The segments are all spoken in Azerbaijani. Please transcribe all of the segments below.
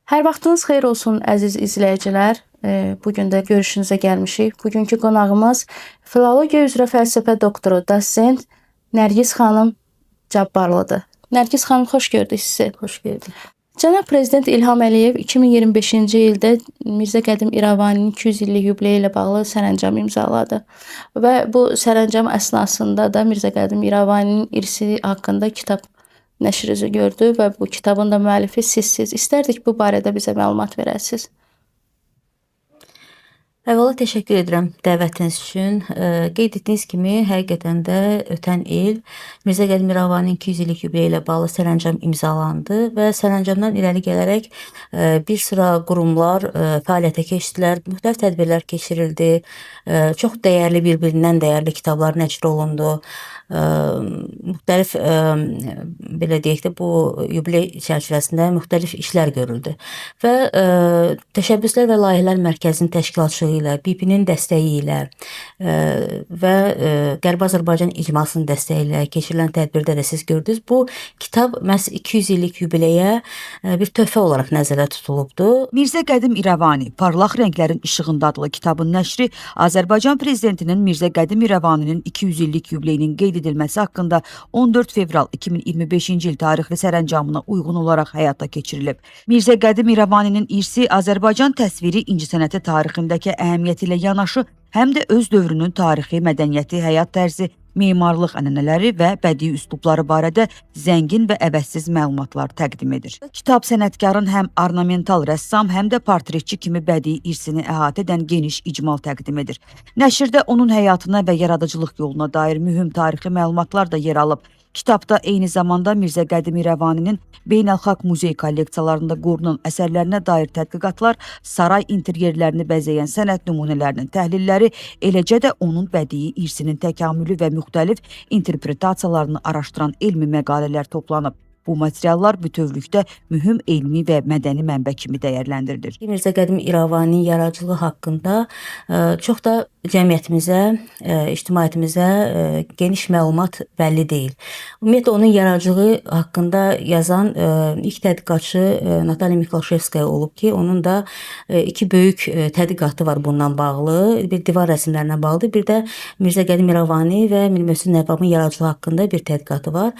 Hər vaxtınız xeyir olsun əziz izləyicilər. Bugün də görüşünüzə gəlmişik. Bugünkü qonağımız filologiya üzrə fəlsəfə doktoru, dosent Nərgiz xanım Cabbarlıdır. Nərgiz xanım, xoş gördük sizi. Xoş gördük. Cənab Prezident İlham Əliyev 2025-ci ildə Mirzə Qədim İrəvaninin 200 illik yubileyi ilə bağlı sərəncam imzaladı. Və bu sərəncam əsnasında da Mirzə Qədim İrəvaninin irsi haqqında kitab nəşr gördü və bu kitabın da müəllifi sizsiz. İstərdik bu barədə bizə məlumat verəsiniz. Əvvəla təşəkkür edirəm dəvətiniz üçün. Qeyd etdiyiniz kimi, həqiqətən də ötən il Mirzə Qədim İrəvaninin 200 illik yubileyi ilə bağlı sərəncam imzalandı və sərəncamdan irəli gələrək bir sıra qurumlar fəaliyyətə keçdilər, müxtəlif tədbirlər keçirildi, çox dəyərli, bir-birindən dəyərli kitablar nəşr olundu. Müxtəlif belə deyək də bu yubiley çərçivəsində müxtəlif işlər görüldü və Təşəbbüslər və Layihələr Mərkəzinin təşkilatçılığı ilə, BP-nin dəstəyi ilə və Qərbi Azərbaycan icmasının dəstəyi ilə keçirilən tədbirdə də siz gördünüz. Bu kitab məhz 200 illik yubileyə bir töhfə olaraq nəzərdə tutulubdu. Mirzə Qədim İrəvani, Parlaq Rənglərin İşığında adlı kitabın nəşri Azərbaycan Prezidentinin Mirzə Qədim İrəvaninin 200 illik yubileyinin qeyd edilməsi haqqında 14 fevral 2025-ci il tarixli sərəncamına uyğun olaraq həyata keçirilib. Mirzə Qədim İrəvaninin irsi Azərbaycan təsviri incəsənəti tarixindəki əhəmiyyəti ilə yanaşı, həm də öz dövrünün tarixi, mədəniyyəti, həyat tərzi, memarlıq ənənələri və bədii üslubları barədə zəngin və əvəzsiz məlumatlar təqdim edir. Kitab sənətkarın həm ornamental rəssam, həm də portretçi kimi bədii irsini əhatə edən geniş icmal təqdim edir. Nəşrdə onun həyatına və yaradıcılıq yoluna dair mühüm tarixi məlumatlar da yer alıb. Kitabda eyni zamanda Mirzə Qədim İrəvaninin beynəlxalq muzey kolleksiyalarında qorunan əsərlərinə dair tədqiqatlar, saray interyerlərini bəzəyən sənət nümunələrinin təhlilləri, eləcə də onun bədii irsinin təkamülü və müxtəlif interpretasiyalarını araşdıran elmi məqalələr toplanıb. Bu materiallar bütövlükdə mühüm elmi və mədəni mənbə kimi dəyərləndirilir. Mirzə Qədim İrəvaninin yaradıcılığı haqqında çox da cəmiyyətimizə, ictimaiyyətimizə geniş məlumat bəlli deyil. Ümumiyyətlə, onun yaradıcılığı haqqında yazan ilk tədqiqatçı Natalya Miklaşevskaya olub ki, onun da iki böyük tədqiqatı var bundan bağlı. Bir divar rəsmlərinə bağlı, bir də Mirzə Qədim İrəvani və Mir Möhsün Nəvvabın yaradıcılığı haqqında bir tədqiqatı var.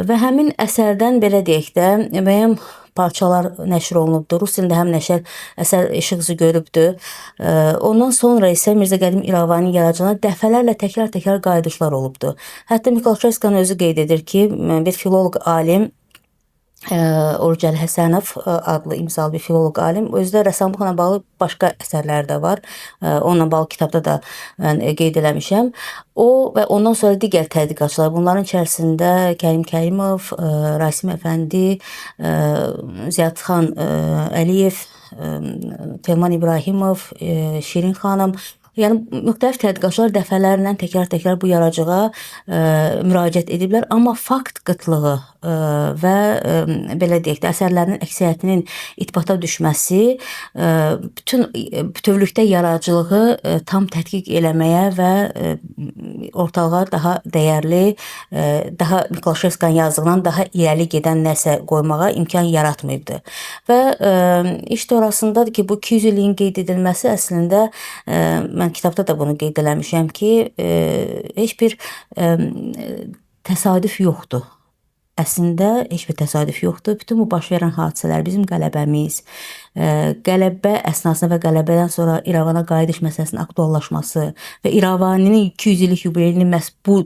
Və həmin əsərdən belə deyək də, müəyyən parçalar nəşr olunubdur. Rus dilində həm əsər işıq üzü görübdür. Ondan sonra isə Mirzə Qədim İrəvaninin yaradıcılığına dəfələrlə təkrar qayıdışlar olubdur. Hətta Miklaşevskanın özü qeyd edir ki, bir filoloq alim Orucəli Həsənov adlı imzalı bir filoloq alim. Özü də rəssamlıqla bağlı başqa əsərləri də var. Onunla bağlı kitabda da mən qeyd eləmişəm. O və ondan sonra digər tədqiqatçılar, bunların içərisində Kərim Kərimov, Rasim Əfəndi, Ziyadxan Əliyev, Telman İbrahimov, Şirin xanım, yəni müxtəlif tədqiqatçılar dəfələrlə təkrar bu yaradıcılığa müraciət ediblər, amma fakt qıtlığı və belə deyək də əsərlərinin əksəriyyətinin itibata düşməsi bütövlükdə yaradıcılığı tam tədqiq eləməyə və ortalığa daha dəyərli, daha Miklaşevskanın yazdığından daha irəli gedən nəsə qoymağa imkan yaratmayıbdır. Və iş orasındadır ki, bu 200 illiyin qeyd edilməsi əslində, mən kitabda da bunu qeyd eləmişəm ki, heç bir təsadüf yoxdur. Əslində heç bir təsadüf yoxdur. Bütün bu baş verən hadisələr bizim qələbəmiz, qələbə əsnasında və qələbədən sonra İrəvana qayıdış məsələsinin aktuallaşması və İrəvaninin 200 illik yubileyinin məhz bu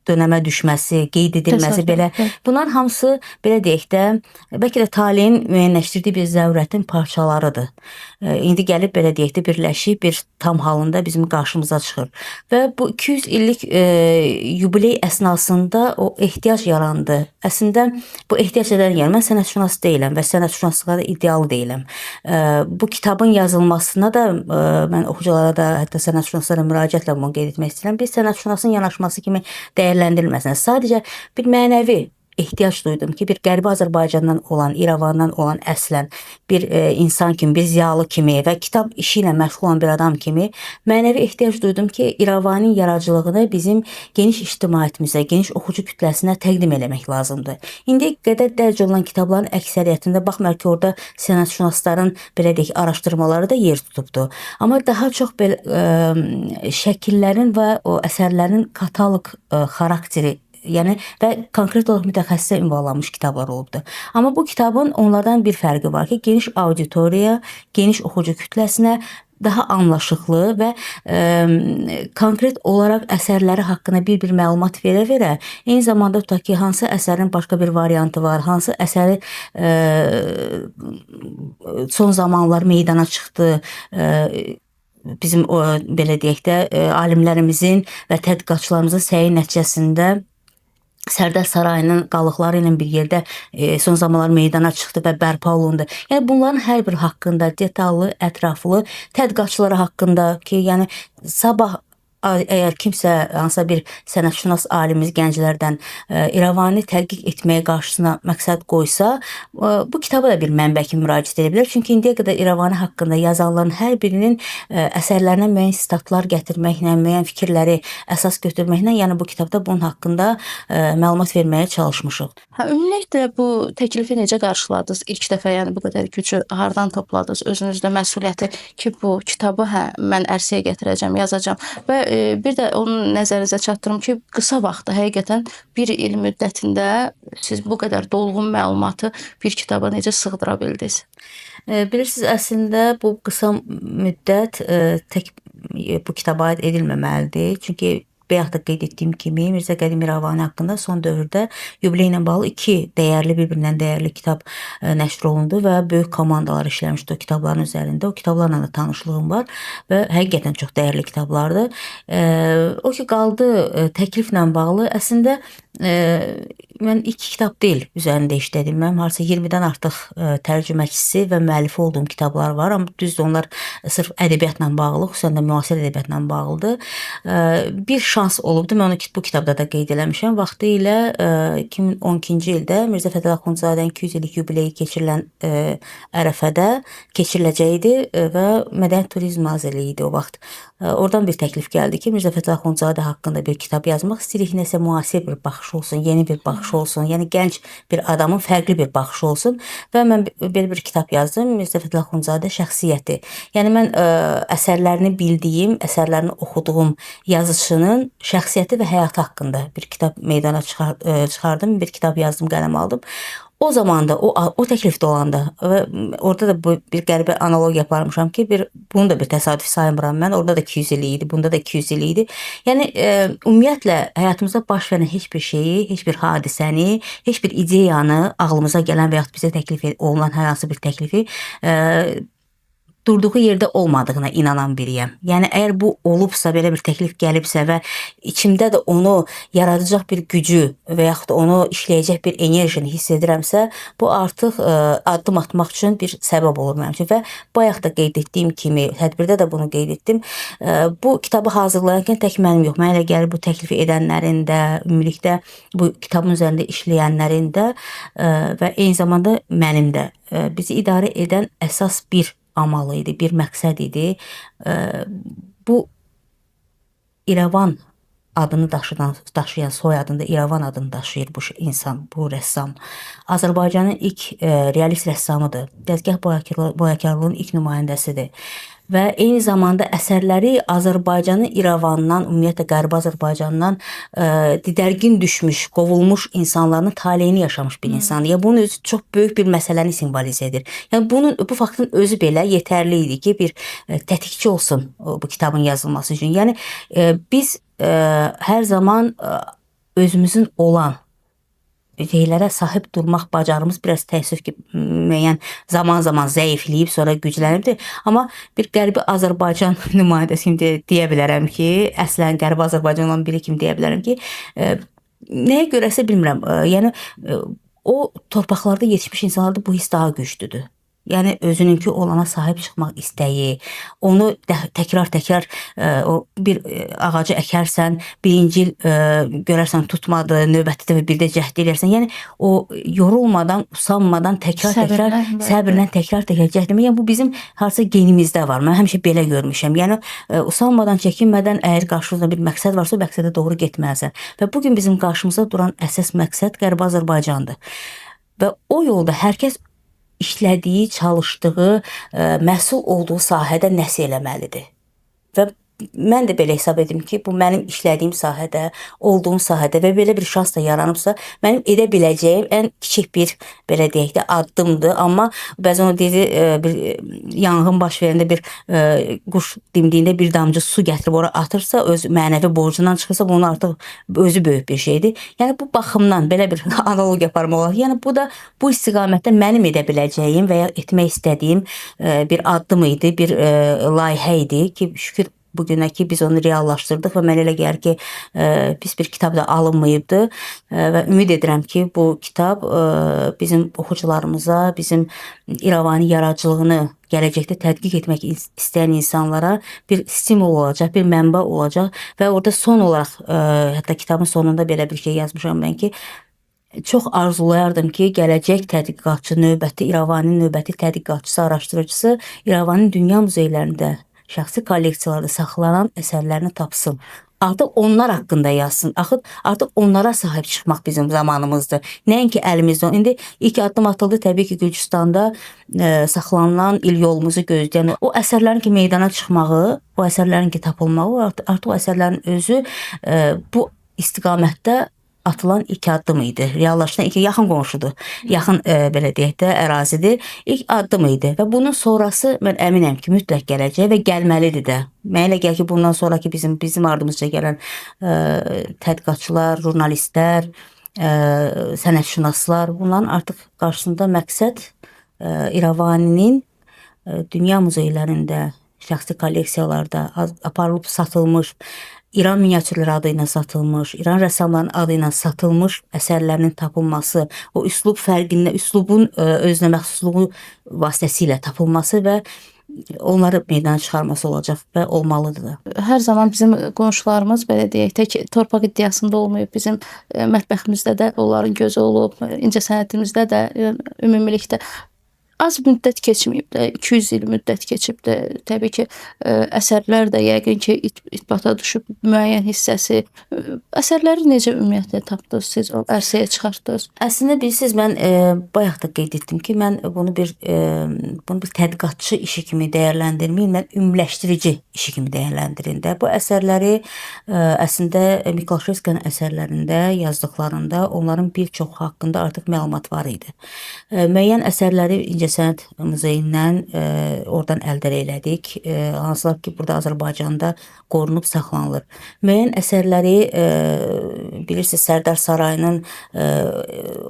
dönəmə düşməsi, qeyd edilməsi belə. Bunların hamısı belə deyək də, bəlkə də taleyin müəyyənləşdirdiyi bir zərurətin parçalarıdır. İndi gəlib belə deyək də birləşib bir tam halında bizim qarşımıza çıxır. Və bu 200 illik yubiley əsnasında o ehtiyac yarandı. Əslində bu ehtiyac edən yer, mən sənətşünas deyiləm və sənətşünaslığa da iddialı deyiləm. Bu kitabın yazılmasına da mən oxuculara da, hətta sənətşünaslara müraciətlə bunu qeyd etmək istəyirəm. Bir sənətşünasın yanaşması kimi dəyərləndirilməsin. Sadəcə bir mənəvi ehtiyac duydum ki, bir Qərbi Azərbaycandan olan, İrəvandan olan əslən bir insan kimi, bir ziyalı kimi və kitab işi ilə məşğul olan bir adam kimi mənəvi ehtiyac duydum ki, İrəvanın yaradıcılığını bizim geniş ictimaiyyətimizə, geniş oxucu kütləsinə təqdim eləmək lazımdır. İndiyə qədər dərc olunan kitabların əksəriyyətində baxmayaraq ki, orada sənətşünasların belə deyək araşdırmaları da yer tutubdu. Amma daha çox belə şəkillərin və o əsərlərin kataloq xarakteri, yəni və konkret olaraq mütəxəssisə ünvanlanmış kitablar olubdu. Amma bu kitabın onlardan bir fərqi var ki, geniş auditoriyaya, geniş oxucu kütləsinə daha anlaşıqlı və konkret olaraq əsərləri haqqında bir məlumat verə-verə, eyni zamanda tutaq ki, hansı əsərin başqa bir variantı var, hansı əsəri son zamanlar meydana çıxdı, bizim belə deyək də alimlərimizin və tədqiqatçılarımızın səyi nəticəsində Sərdar sarayının qalıqları ilə bir yerdə son zamanlar meydana çıxdı və bərpa olundu. Yəni bunların hər bir haqqında detallı, ətraflı tədqiqatçıları haqqında ki, yəni sabah əgər kimsə hansısa bir sənətşünas alimiz gənclərdən İrəvani tədqiq etməyə qarşısına məqsəd qoysa, bu kitaba da bir mənbə kimi müraciət edə bilər. Çünki indiyə qədər İrəvani haqqında yazanların hər birinin əsərlərinə müəyyən sitatlar gətirməklə, müəyyən fikirləri əsas götürməklə, yəni bu kitabda bunun haqqında məlumat verməyə çalışmışıq. Ümumiyyətlə bu təklifi necə qarşıladınız? İlk dəfə yəni bu qədər gücü hardan topladınız? Özünüzdə məsuliyyəti ki, bu kitabı mən ərsəyə gətirəcəm, yazacağam və bir də onun nəzərinizə çatdırım ki, qısa vaxtda həqiqətən bir il müddətində siz bu qədər dolğun məlumatı bir kitaba necə sığdıra bildiniz? Bilirsiniz, əslində bu qısa müddət tək bu kitaba aid edilməməlidir. Çünki bayaq da qeyd etdiyim kimi Mirzə Qədim İrəvani haqqında son dövrdə yubiley ilə bağlı iki bir-birindən dəyərli kitab nəşr olundu və böyük komandalar işləmişdi o kitabların üzərində. O kitablarla da tanışlığım var və həqiqətən çox dəyərli kitablardır. O ki qaldı təkliflə bağlı, əslində mən iki kitab deyil üzərində işlədim. Mənim harca 20-dən artıq tərcüməçisi və müəllifi olduğum kitablar var, amma düzdür onlar sırf ədəbiyyatla bağlı, xüsusən də müasir ədəbiyyatla bağlıdır. Bir şans olubdu, mən onu bu kitabda da qeyd eləmişəm. Vaxtilə 2012-ci ildə Mirzə Fətəli Axundzadənin 200 illik yubileyi keçirilən ərəfədə keçiriləcəkdi və Mədəniyyət Turizm Nazirliyi idi o vaxt. Oradan bir təklif gəldi ki, Mirzə Fətəli Axundzadə haqqında bir kitab yazmaq istəyirik, nəsə müasir bir baxış olsun, yeni bir baxış olsun, yəni gənc bir adamın fərqli bir baxışı olsun və mən belə bir kitab yazdım, Mirzə Fətəli Axundzadə şəxsiyyəti. Yəni mən əsərlərini bildiyim, əsərlərini oxuduğum yazıçının şəxsiyyəti və həyatı haqqında bir kitab meydana çıxardım, bir kitab yazdım, qələm aldım. O zaman da, o təklifdə olanda və orada da bir qəribə analogiya aparmışam ki, bunu da bir təsadüf saymıram mən. Orada da 200 illik idi, bunda da 200 illik idi. Yəni ümumiyyətlə həyatımızda baş verən heç bir şeyi, heç bir hadisəni, heç bir ideyanı, ağlımıza gələn və yaxud bizə təklif olunan hər hansı bir təklifi durduğu yerdə olmadığına inanan biriyəm. Yəni əgər bu olubsa, belə bir təklif gəlibsə və içimdə də onu yaradacaq bir gücü və yaxud da onu işləyəcək bir enerjini hiss edirəmsə, bu artıq addım atmaq üçün bir səbəb olur mənim üçün və bayaq da qeyd etdiyim kimi, tədbirdə də bunu qeyd etdim. Bu kitabı hazırlayarkən tək mənim yox, mənə elə gəlir bu təklifi edənlərin də, ümumilikdə bu kitabın üzərində işləyənlərin də və eyni zamanda mənim də bizi idarə edən əsas bir amal idi, bir məqsəd idi. Bu İrəvan adını daşıyan, soyadında İrəvan adını daşıyır bu insan, bu rəssam. Azərbaycanın ilk realist rəssamıdır. Dəzgah boyakarlığının ilk nümayəndəsidir. Və eyni zamanda əsərləri Azərbaycanın İrəvandan, ümumiyyətlə Qərbi Azərbaycandan didərgin düşmüş, qovulmuş insanların taleyini yaşamış bir insandır. Yəni bunun özü çox böyük bir məsələni simvolizə edir. Yəni bu faktın özü belə yetərli idi ki, bir tətikçi olsun bu kitabın yazılması üçün. Yəni biz hər zaman özümüzün olan şeylərə sahib durmaq bacarımız biraz təəssüf ki, müəyyən zaman zəifləyib, sonra güclənibdir. Amma bir Qərbi Azərbaycan nümayəndəsi kimi deyə bilərəm ki, əslən Qərbi Azərbaycan olan biri kimi deyə bilərəm ki, nəyə görəsə bilmirəm. Yəni o torpaqlarda yetişmiş insanlarda bu his daha güclüdür. Yəni özününki olana sahib çıxmaq istəyi, onu təkrar-təkrar o bir ağacı əkərsən, birinci il görərsən tutmadı, növbəti dəfə bir də cəhd edərsən. Yəni o yorulmadan, usanmadan təkrar-təkrar səbrlə təkrar-təkrar cəhd etmək. Yəni bu bizim harsa genimizdə var. Mən həmişə belə görmüşəm. Yəni usanmadan, çəkinmədən əgər qarşınızda bir məqsəd varsa, o məqsədə doğru getməlisən. Və bu gün bizim qarşımızda duran əsas məqsəd Qərbi Azərbaycandır. Və o yolda hər kəs işlədiyi, çalışdığı, məsul olduğu sahədə nəsə eləməlidir. Və mən də belə hesab edim ki, bu mənim işlədiyim sahədə, olduğum sahədə və belə bir şans da yaranıbsa, mənim edə biləcəyim ən kiçik bir, belə deyək də, addımdır. Amma bəzən o deyir, bir yanğın baş verəndə bir quş dimdiyində bir damcı su gətirib ora atırsa, öz mənəvi borcundan çıxırsa, bunun artıq özü böyük bir şeydir. Yəni bu baxımdan belə bir analogiya aparmaq olar. Yəni bu da bu istiqamətdə mənim edə biləcəyim və ya etmək istədiyim bir addım idi, bir layihə idi ki, şükür bugünə ki biz onu reallaşdırdıq və mənə elə gəlir ki, pis bir kitab da alınmayıbdı və ümid edirəm ki, bu kitab bizim oxucularımıza, bizim İrəvani yaradıcılığını gələcəkdə tədqiq etmək istəyən insanlara bir stimul olacaq, bir mənbə olacaq və orada son olaraq, hətta kitabın sonunda belə bir şey yazmışam mən ki, çox arzulayardım ki, gələcək tədqiqatçı, növbəti İrəvaninin növbəti tədqiqatçısı, araşdırıcısı İrəvanın dünya muzeylərində, şəxsi kolleksiyalarda saxlanan əsərlərini tapsın. Artıq onlar haqqında yazsın. Artıq onlara sahib çıxmaq bizim zamanımızdır. Nəinki əlimizdə. İndi ilk addım atıldı təbii ki, Gürcüstanda saxlanılan il yolumuzu gözləyən o əsərlərin ki meydana çıxmağı, o əsərlərin ki tapılmağı, artıq o əsərlərin özü bu istiqamətdə atılan ilk addım idi. Reallaşdıran ilk yaxın qonşudur. Yaxın belə deyək də ərazidir. İlk addım idi və bunun sonrası mən əminəm ki, mütləq gələcək və gəlməlidir də. Mənə elə gəlir ki, bundan sonraki bizim ardımızca gələn tədqiqatçılar, jurnalistlər, sənətşünaslar, bunların artıq qarşısında məqsəd İrəvaninin dünya muzeylərində, şəxsi kolleksiyalarda aparılıb satılmış, İran miniatürləri adı ilə satılmış, İran rəssamlarının adı ilə satılmış əsərlərinin tapılması, o üslub fərqindən, üslubun özünə məxsusluğu vasitəsilə tapılması və onları meydana çıxarması olacaq və olmalıdır da. Hər zaman bizim qonşularımız belə deyək, tək torpaq iddiasında olmayıb. Bizim mətbəximizdə də onların gözü olub, incəsənətimizdə də, ümumilikdə az müddət keçməyib də, 200 il müddət keçib də. Təbii ki, əsərlər də yəqin ki, itibata düşüb müəyyən hissəsi. Əsərləri necə ümumiyyətlə tapdınız, siz o ərsəyə çıxartdınız? Əslində bilirsiniz, mən bayaq da qeyd etdim ki, mən bunu bir tədqiqatçı işi kimi dəyərləndirməyim, mən ümumiləşdirici işi kimi dəyərləndirin də. Bu əsərləri əslində Miklaşevskinin əsərlərində, yazdıqlarında onların bir çox haqqında artıq məlumat var idi. Müəyyən əsərləri İncəsənət Muzeyindən oradan əldə elədik. Hansılar ki, burada Azərbaycanda qorunub saxlanılır. Müəyyən əsərləri bilirsiniz, Sərdar Sarayının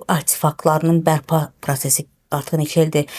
artefaktlarının bərpa prosesi artıq neçə ildir,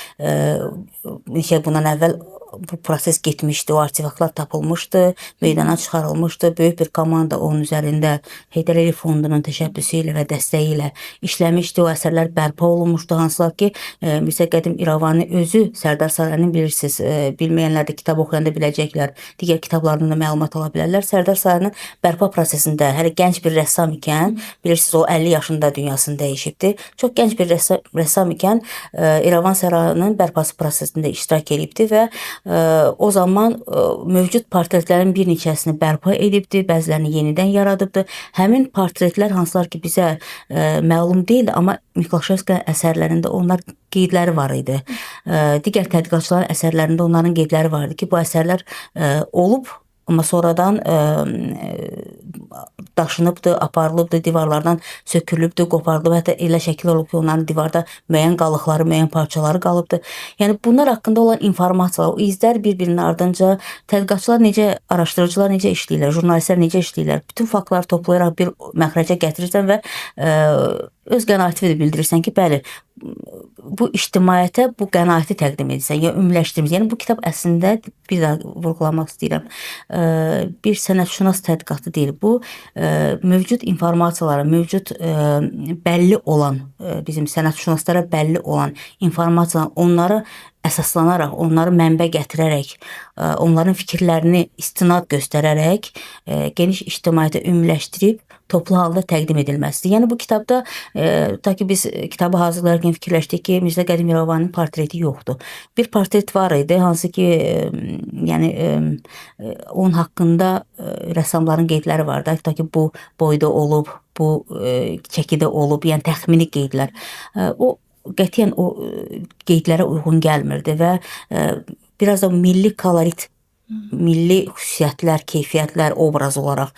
neçə bundan əvvəl bu proses getmişdi, o artefaktlar tapılmışdı, meydana çıxarılmışdı. Böyük bir komanda onun üzərində Heydər Əliyev Fondunun təşəbbüsü ilə və dəstəyi ilə işləmişdi. O əsərlər bərpa olunmuşdu. Hansılar ki, Mirzə Qədim İrəvani özü Sərdar Sarayının bilirsiniz, bilməyənlər də kitab oxuyanda biləcəklər, digər kitablarından da məlumat ala bilərlər. Sərdar Sarayının bərpa prosesində hələ gənc bir rəssam ikən, bilirsiniz, o 50 yaşında dünyasını dəyişibdi. Çox gənc bir rəssam ikən İrəvan Sarayının bərpası prosesində iştirak edibdi və o zaman mövcud portretlərin bir neçəsini bərpa edibdi, bəzilərini yenidən yaradıbdı. Həmin portretlər hansılar ki, bizə məlum deyildi, amma Miklaşevskinin əsərlərində onlar qeydləri var idi. Digər tədqiqatçıların əsərlərində onların qeydləri var idi ki, bu əsərlər olub, amma sonradan daşınıbdı, aparılıbdı, divarlardan sökülübdü, qopardılıb, hətta elə şəkil olub ki, onların divarda müəyyən qalıqları, müəyyən parçaları qalıbdı. Yəni bunlar haqqında olan informasiyalar, o izlər bir-birinin ardınca tədqiqatçılar necə, araşdırıcılar necə işləyirlər, jurnalistlər necə işləyirlər, bütün faktları toplayaraq bir məxrəcə gətirirsən və öz qənaətini də bildirirsən ki, bəli, bu ictimaiyyətə bu qənaəti təqdim edirsən, ya ümumiləşdirmirsən. Yəni bu kitab əslində, bir daha vurğulamaq istəyirəm, bir sənətşünas tədqiqatı deyil. Bu mövcud informasiyalara, mövcud bəlli olan, bizim sənətşünaslara bəlli olan informasiyalar, onları əsaslanaraq, onları mənbə gətirərək, onların fikirlərini istinad göstərərək geniş ictimaiyyətə ümumiləşdirib toplu halda təqdim edilməsidir. Yəni bu kitabda ta ki biz kitabı hazırlayarkən fikirləşdik ki, Mirzə Qədim İrəvaninin portreti yoxdur. Bir portret var idi, hansı ki yəni onun haqqında rəssamların qeydləri vardı. Ta ki bu boyda olub, bu çəkidə olub, yəni təxmini qeydlər. O qətiyyən o qeydlərə uyğun gəlmirdi və biraz da milli kolorit, milli xüsusiyyətlər, keyfiyyətlər obraz olaraq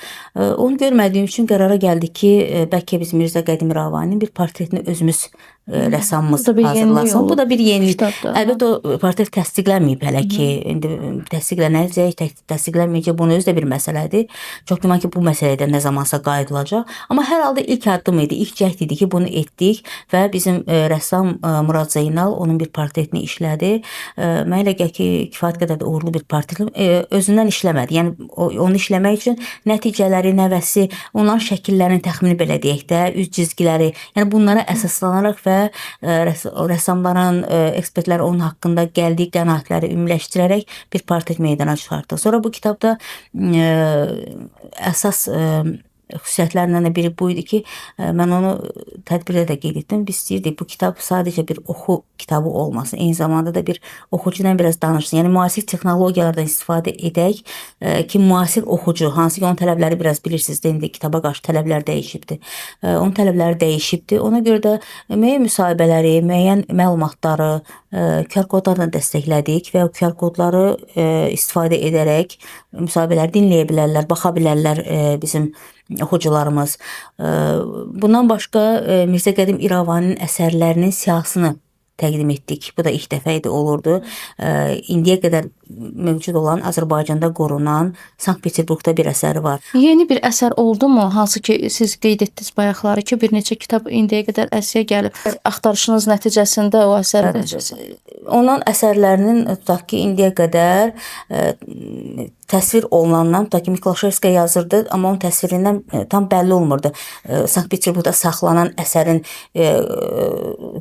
onu görmədiyim üçün qərara gəldik ki, bəlkə biz Mirzə Qədim İrəvaninin bir portretini özümüz rəssamımız hazırlasın. Bu da bir yenilik. Əlbəttə o portret təsdiqlənməyib hələ ki. İndi təsdiqlənəcək, təsdiqlənməyəcək, bunun özü də bir məsələdir. Çox güman ki, bu məsələyə də nə zamansa qayıdılacaq. Amma hər halda ilk addım idi, ilk cəhd idi ki, bunu etdik və bizim rəssam Murad Zeynal onun bir portretini işlədi. Mənə elə gəlir ki, kifayət qədər də uğurlu bir portret özündən işləmədi. Yəni onu işləmək üçün nəticələri, nəvəsi, onların şəkillərinin təxmini belə deyək də, üz cizgiləri, yəni bunlara əsaslanaraq və rəssamların, ekspertlər onun haqqında gəldiyi qənaətləri ümumiləşdirərək bir portret meydana çıxartdı. Sonra bu kitabda əsas xüsusiyyətlərindən də biri bu idi ki, mən onu tədbirdə də qeyd etdim. Biz istəyirdik bu kitab sadəcə bir oxu kitabı olmasın. Eyni zamanda da bir oxucudan biraz danışsın. Yəni müasir texnologiyalardan istifadə edək ki, müasir oxucu, hansı ki onun tələbləri biraz bilirsiniz də, indi kitaba qarşı tələblər dəyişibdir. Onun tələbləri dəyişibdir. Ona görə də müəyyən müsahibələri, müəyyən məlumatları QR kodlarla dəstəklədik və o QR kodları istifadə edərək müsahibələri dinləyə bilərlər, baxa bilərlər bizim oxucularımız. Bundan başqa Mirzə Qədim İrəvaninin əsərlərinin siyahısını təqdim etdik. Bu da ilk dəfə idi, olurdu. İndiyə qədər mövcud olan, Azərbaycanda qorunan Sankt-Peterburqda bir əsəri var. Yeni bir əsər oldumu? Hansı ki siz qeyd etdiniz bayaqları ki, bir neçə kitab indiyə qədər ərsəyə gəlib. Axtarışınız nəticəsində o əsər Onun əsərlərinin tutaq ki, indiyə qədər təsvir olunandan, tutaq ki, Miklaşevska yazırdı, amma onun təsvirindən tam bəlli olmurdu. Sankt-Peterburqda saxlanan əsərin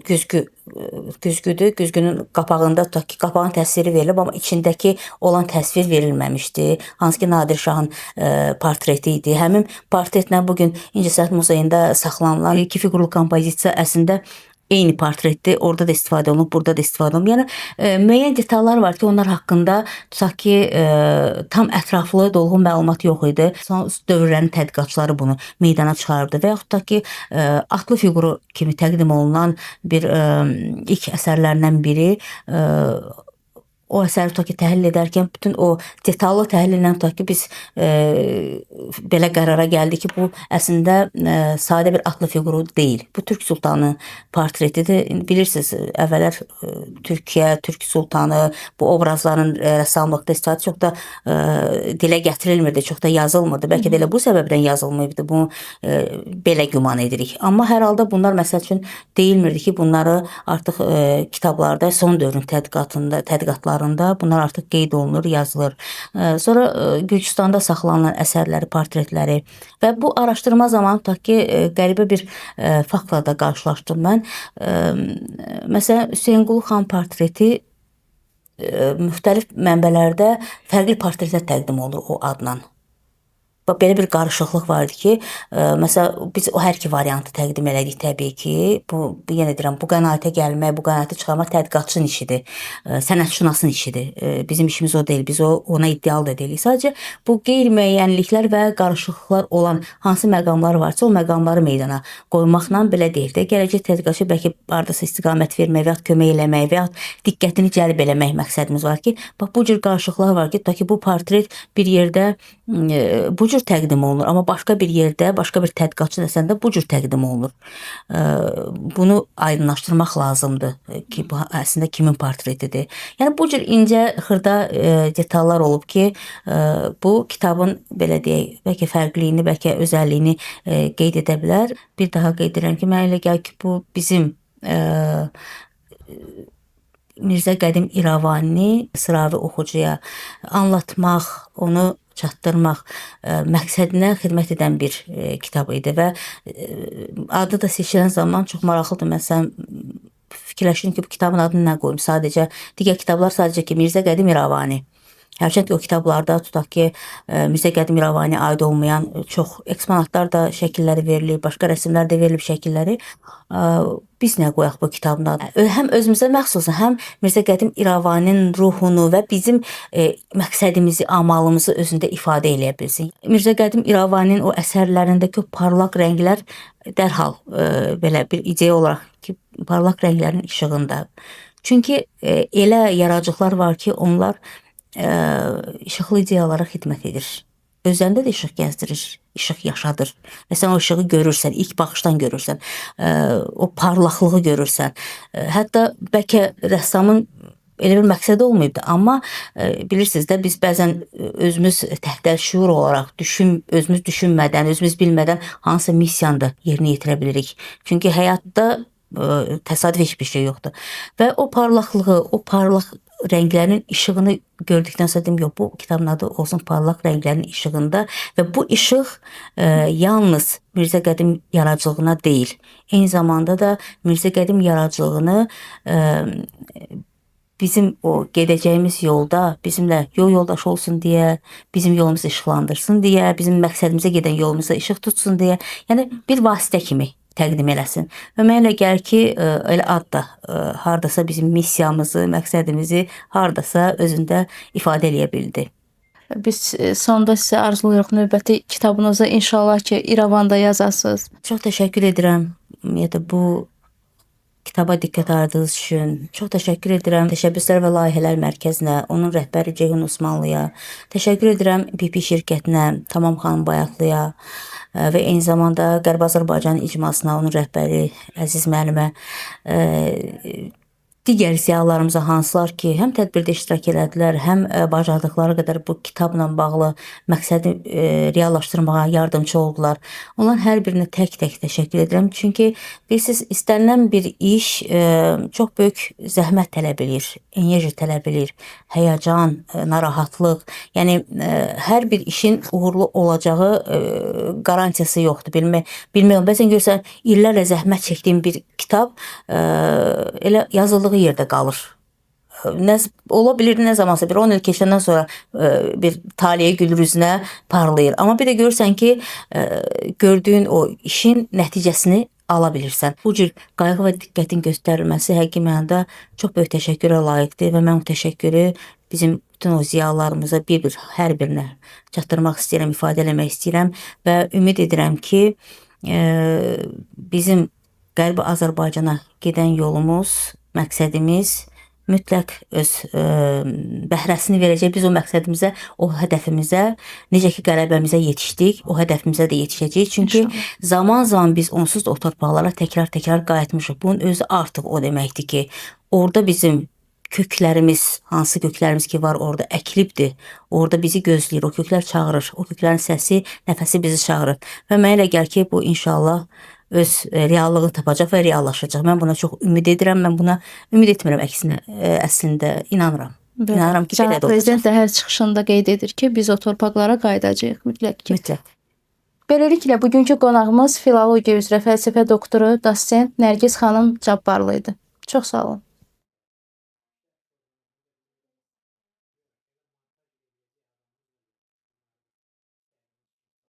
güzgüdür. Güzgünün qapağında tutaq ki, qapağın təsviri verilib, amma içindəki olan təsvir verilməmişdi. Hansı ki, Nadir Şahın portreti idi. Həmin portretlə bugün İncəsənət Muzeyində saxlanılan iki fiqurlu kompozisiya əslində eyni portretdir. Orada da istifadə olunub, burada da istifadə olunub. Yəni müəyyən detallar var ki, onlar haqqında tutaq ki, tam ətraflı, dolğun məlumat yox idi. Son dövrlərin tədqiqatçıları bunu meydana çıxardı və yaxud da ki, atlı fiquru kimi təqdim olunan bir ilk əsərlərindən biri o əsəri tutaq ki, təhlil edərkən bütün o detallı təhlillə tutaq ki, biz belə qərara gəldik ki, bu əslində sadə bir atlı fiquru deyil. Bu Türk Sultanı portretidir. Bilirsiniz, əvvəllər Türkiyə, Türk Sultanı, bu obrazların rəssamlıqda istifadə çox da dilə gətirilmirdi, çox da yazılmırdı. Bəlkə də elə bu səbəbdən yazılmayıbdı. Bunu belə güman edirik. Amma hər halda bunlar məsəl üçün deyilmirdi ki, bunları artıq kitablarda, son dövrün tədqiqatlarında bunlar artıq qeyd olunur, yazılır. Sonra Gürcüstanda saxlanılan əsərləri, portretləri və bu araşdırma zamanı tutaq ki, qəribə bir faktla da qarşılaşdım mən. Məsələn, Hüseynqulu xan portreti müxtəlif mənbələrdə fərqli portretlər təqdim olunur o adla. Belə bir qarışıqlıq vardı ki, məsələn, biz o hər iki variantı təqdim elədik təbii ki. Bu yenə deyirəm, bu qənaətə gəlmək, bu qənaəti çıxarmaq tədqiqatçının işidir, sənətşünasın işidir. Bizim işimiz o deyil, biz ona iddialı da deyilik. Sadəcə bu qeyri-müəyyənliklər və qarışıqlıqlar olan hansı məqamlar varsa, o məqamları meydana qoymaqla belə deyil də, gələcək tədqiqatçı bəlkə hardasa istiqamət vermək və ya kömək eləmək və ya diqqətini cəlb eləmək məqsədimiz var ki, bax bu cür qarışıqlar var ki, tutaq ki, bu portret bir yerdə bu cür təqdim olunur, amma başqa bir yerdə, başqa bir tədqiqatçı nəsəndə bu cür təqdim olunur. Bunu aydınlaşdırmaq lazımdır ki, bu əslində kimin portretidir. Yəni bu cür incə, xırda detallar olub ki, bu kitabın belə deyək, bəlkə fərqliyini, bəlkə özəlliyini qeyd edə bilər. Bir daha qeyd edirəm ki, mənə elə gəlir ki, bu bizim Mirzə Qədim İrəvanini sıravi oxucuya anlatmaq, onu çatdırmaq məqsədinə xidmət edən bir kitab idi və adı da seçilən zaman çox maraqlıdır. Məsələn, fikirləşdim ki, bu kitabın adını nə qoyum? Sadəcə digər kitablar sadəcə ki, Mirzə Qədim İrəvani. Hərçənd ki, o kitablarda tutaq ki, Mirzə Qədim İrəvaniyə aid olmayan çox eksponatlar da şəkilləri verilib, başqa rəsmlər də verilib şəkilləri. Biz nə qoyaq bu kitabın adını? Həm özümüzə məxsus, həm Mirzə Qədim İrəvaninin ruhunu və bizim məqsədimizi, amalımızı özündə ifadə eləyə bilsin. Mirzə Qədim İrəvaninin o əsərlərindəki o parlaq rənglər dərhal belə bir ideya olaraq ki, parlaq rənglərin işığında. Çünki elə yaradıcılar var ki, onlar işıqlı ideyalara xidmət edir. Özlərində də işıq gəzdirir, işıq yaşadır. Və sən o işığı görürsən, ilk baxışdan görürsən, o parlaqlığı görürsən. Hətta bəlkə rəssamın elə bir məqsədi olmayıbdı, amma bilirsiniz də biz bəzən özümüz təhdər şuur olaraq özümüz düşünmədən, özümüz bilmədən hansısa missiyanı da yerinə yetirə bilirik. Çünki həyatda təsadüf heç bir şey yoxdur. Və o parlaqlığı, o parlaq rənglərin işığını gördükdən sonra dedim, yox, bu kitabın adı olsun parlaq rənglərin işığında və bu işıq yalnız Mirzə Qədim yaradıcılığına deyil, eyni zamanda da Mirzə Qədim yaradıcılığını bizim o gedəcəyimiz yolda bizimlə yol yoldaşı olsun deyə, bizim yolumuzu işıqlandırsın deyə, bizim məqsədimizə gedən yolumuza işıq tutsun deyə, yəni bir vasitə kimi təqdim eləsin. Və mənə elə gəlir ki, elə ad da hardasa bizim missiyamızı, məqsədimizi hardasa özündə ifadə eləyə bildi. Biz sonda sizə arzulayırıq növbəti kitabınızı inşallah ki, İrəvanda yazasınız. Çox təşəkkür edirəm. Ümumiyyətlə bu kitaba diqqət ayırdığınız üçün çox təşəkkür edirəm. Təşəbbüslər və Layihələr Mərkəzinə, onun rəhbəri Ceyhun Osmanlıya, təşəkkür edirəm BP şirkətinə, Tamam xanım Bayatlıya və eyni zamanda Qərbi Azərbaycan icmasına, onun rəhbəri Əziz müəllimə, digər ziyalılarımıza hansılar ki, həm tədbirdə iştirak elədilər, həm bacardıqları qədər bu kitabla bağlı məqsədi reallaşdırmağa yardımcı oldular. Onların hər birinə tək-tək təşəkkür edirəm. Çünki bilirsiniz, istənilən bir iş çox böyük zəhmət tələb edir, enerji tələb edir, həyəcan, narahatlıq. Yəni hər bir işin uğurlu olacağı qarantiyası yoxdur. Bilmirəm, bəzən görsən illərlə zəhmət çəkdiyim bir kitab elə yazıldığı yerdə qalır. Ola bilir nə zamansa bir 10 il keçəndən sonra bir taliyə gülür üzünə parlayır. Amma bir də görürsən ki, gördüyün o işin nəticəsini ala bilirsən. Bu cür qayğı və diqqətin göstərilməsi həqiqi mənada çox böyük təşəkkürə layiqdir və mən bu təşəkkürü bizim bütün o ziyalılarımıza bir-bir hər birinə çatdırmaq istəyirəm, ifadə eləmək istəyirəm və ümid edirəm ki, bizim Qərbi Azərbaycana gedən yolumuz, məqsədimiz mütləq öz bəhrəsini verəcək. Biz o məqsədimizə, o hədəfimizə, necə ki qələbəmizə yetişdik, o hədəfimizə də yetişəcəyik. Çünki zaman-zaman biz onsuz da o torpaqlara təkrar-təkrar qayıtmışıq. Bunun özü artıq o deməkdir ki, orada bizim köklərimiz, hansı köklərimiz ki var orada əkilibdir. Orada bizi gözləyir, o köklər çağırır, o köklərin səsi, nəfəsi bizi çağırır. Və mənə elə gəlir ki, bu inşallah öz reallığını tapacaq və reallaşacaq. Mən buna çox ümid edirəm, mən buna ümid etmirəm, əksinə əslində inanıram. İnanıram ki, belə də olacaq. Prezident də hər çıxışında qeyd edir ki, biz o torpaqlara qayıdacağıq mütləq ki. Mütləq. Beləliklə, bugünkü qonağımız filologiya üzrə fəlsəfə doktoru, dosent Nərgiz xanım Cabbarlı idi. Çox sağ olun.